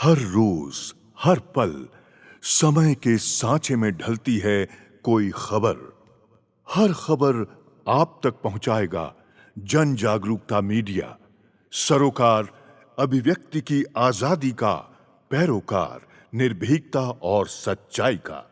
हर रोज, हर पल समय के सांचे में ढलती है कोई खबर। हर खबर आप तक पहुंचाएगा जन जागरूकता मीडिया, सरोकार अभिव्यक्ति की आजादी का पैरोकार, निर्भीकता और सच्चाई का।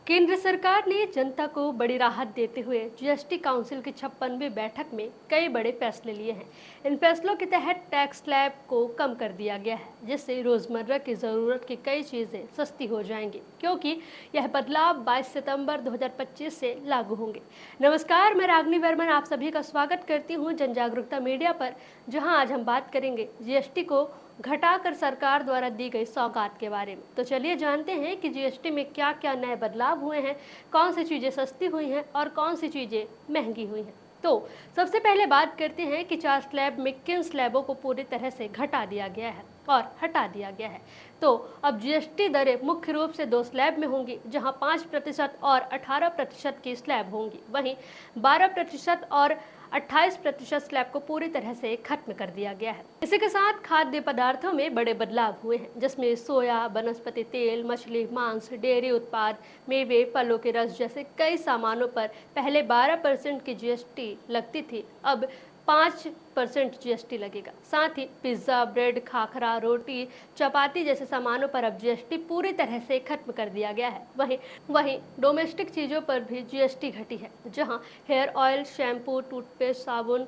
केंद्र सरकार ने जनता को बड़ी राहत देते हुए जीएसटी काउंसिल की 56वीं बैठक में कई बड़े फैसले लिए हैं। इन फैसलों के तहत टैक्स स्लैब को कम कर दिया गया है, जिससे रोजमर्रा की जरूरत की कई चीजें सस्ती हो जाएंगी, क्योंकि यह बदलाव 22 सितंबर 2025 से लागू होंगे। नमस्कार, मैं रागनी वर्मन आप सभी का स्वागत करती हूँ जन जागरूकता मीडिया पर, जहाँ आज हम बात करेंगे जीएसटी को घटाकर सरकार द्वारा दी गई सौगात के बारे में। तो चलिए जानते हैं कि जीएसटी में क्या क्या नए बदलाव हुए हैं, कौन सी चीज़ें सस्ती हुई हैं और कौन सी चीज़ें महंगी हुई हैं। तो सबसे पहले बात करते हैं कि 4 स्लैब में किन स्लैबों को पूरी तरह से घटा दिया गया है और हटा दिया गया है। तो अब जीएसटी दरें मुख्य रूप से 2 स्लैब में होंगी, जहां 5% और 18% की स्लैब होंगी। वहीं 12% और 28% स्लैब को पूरी तरह से खत्म कर दिया गया है। इसी के साथ खाद्य पदार्थों में बड़े बदलाव हुए हैं, जिसमें सोया, वनस्पति तेल, मछली, मांस, डेयरी उत्पाद, मेवे, फलों के रस जैसे कई सामानों पर पहले 12% की जीएसटी लगती थी, अब 5% जीएसटी लगेगा। साथ ही पिज्जा, ब्रेड, खाखरा, रोटी, चपाती जैसे सामानों पर अब जीएसटी पूरी तरह से खत्म कर दिया गया है। वहीं डोमेस्टिक चीज़ों पर भी जीएसटी घटी है, जहां हेयर ऑयल, शैम्पू, टूथपेस्ट, साबुन,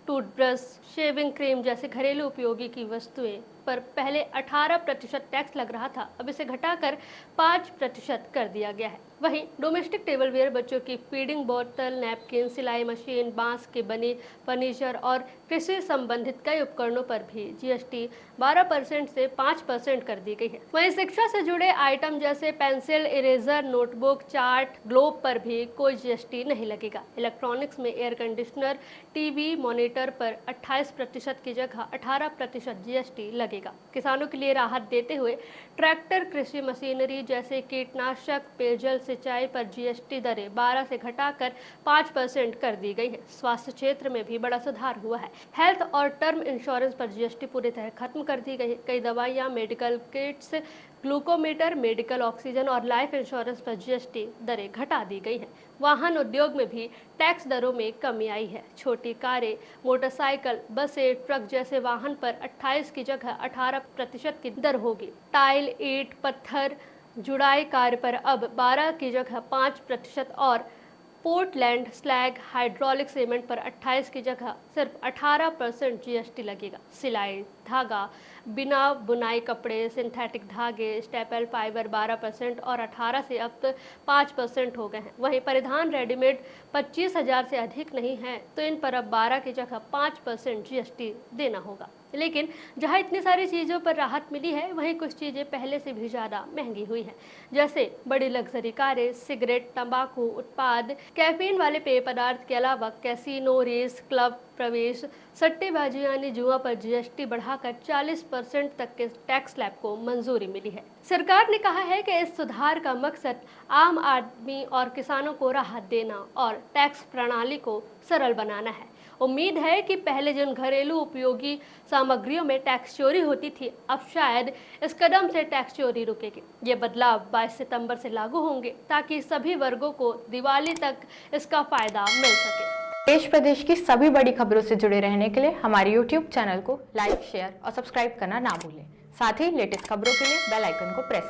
टूथब्रश, शेविंग क्रीम जैसे घरेलू उपयोगी की वस्तुएं पर पहले 18% टैक्स लग रहा था, अब इसे घटाकर 5% कर दिया गया है। वहीं डोमेस्टिक टेबलवेयर, बच्चों की फीडिंग बोतल, नैपकिन, सिलाई मशीन, बांस के बने फर्नीचर और कृषि संबंधित कई उपकरणों पर भी जीएसटी 12% से 5% कर दी गई है। वहीं शिक्षा से जुड़े आइटम जैसे pencil, eraser, notebook, chart, globe पर भी कोई जीएसटी नहीं लगेगा। इलेक्ट्रॉनिक्स में एयर कंडीशनर, टीवी, मॉनिटर पर 28% की जगह 18% जीएसटी लगेगा। किसानों के लिए राहत देते हुए ट्रैक्टर, कृषि मशीनरी जैसे कीटनाशक, पेयजल, सिंचाई पर जीएसटी दरें 12 से घटाकर 5% कर दी गई है। स्वास्थ्य क्षेत्र में भी बड़ा सुधार हुआ है। हेल्थ और टर्म इंश्योरेंस पर जीएसटी पूरी तरह खत्म कर दी गई है। कई दवाइयां, medical kits, glucometer, medical oxygen और लाइफ इंश्योरेंस पर जीएसटी दरें घटा दी गई हैं। वाहन उद्योग में भी टैक्स दरों में कमी आई है। छोटी कारें, मोटरसाइकिल, बसें, ट्रक जैसे वाहन पर 28 की जगह 18% की दर होगी। टाइल, ईंट, पत्थर, जुड़ाई कार्य पर अब 12 की जगह 5% और पोर्टलैंड, स्लैग, हाइड्रोलिक सीमेंट पर 28 की जगह सिर्फ 18% जीएसटी लगेगा। सिलाई, धागा, बिना बुनाई कपड़े, सिंथेटिक धागे, स्टेपल फाइबर 12% और 18 से अब 5% हो गए हैं। वहीं परिधान रेडीमेड 25,000 से अधिक नहीं है, तो इन पर अब 12 की जगह 5% जीएसटी देना होगा। लेकिन जहां इतनी सारी चीज़ों पर राहत मिली है, वहीं कुछ चीज़ें पहले से भी ज़्यादा महंगी हुई हैं, जैसे बड़ी लग्जरी कारें, सिगरेट, तंबाकू उत्पाद, कैफीन वाले पेय पदार्थ के अलावा कैसीनो, रेस, क्लब प्रवेश, सट्टेबाजी यानी जुआ पर जीएसटी बढ़ाकर 40% तक के टैक्स स्लैब को मंजूरी मिली है। सरकार ने कहा है कि इस सुधार का मकसद आम आदमी और किसानों को राहत देना और टैक्स प्रणाली को सरल बनाना है। उम्मीद है कि पहले जिन घरेलू उपयोगी सामग्रियों में टैक्स चोरी होती थी, अब शायद इस कदम से टैक्स चोरी रुकेगी। ये बदलाव 22 सितंबर से लागू होंगे, ताकि सभी वर्गों को दिवाली तक इसका फायदा मिल सके। देश प्रदेश की सभी बड़ी खबरों से जुड़े रहने के लिए हमारे YouTube चैनल को लाइक, शेयर और सब्सक्राइब करना ना भूलें। साथ ही लेटेस्ट खबरों के लिए बेल आइकन को प्रेस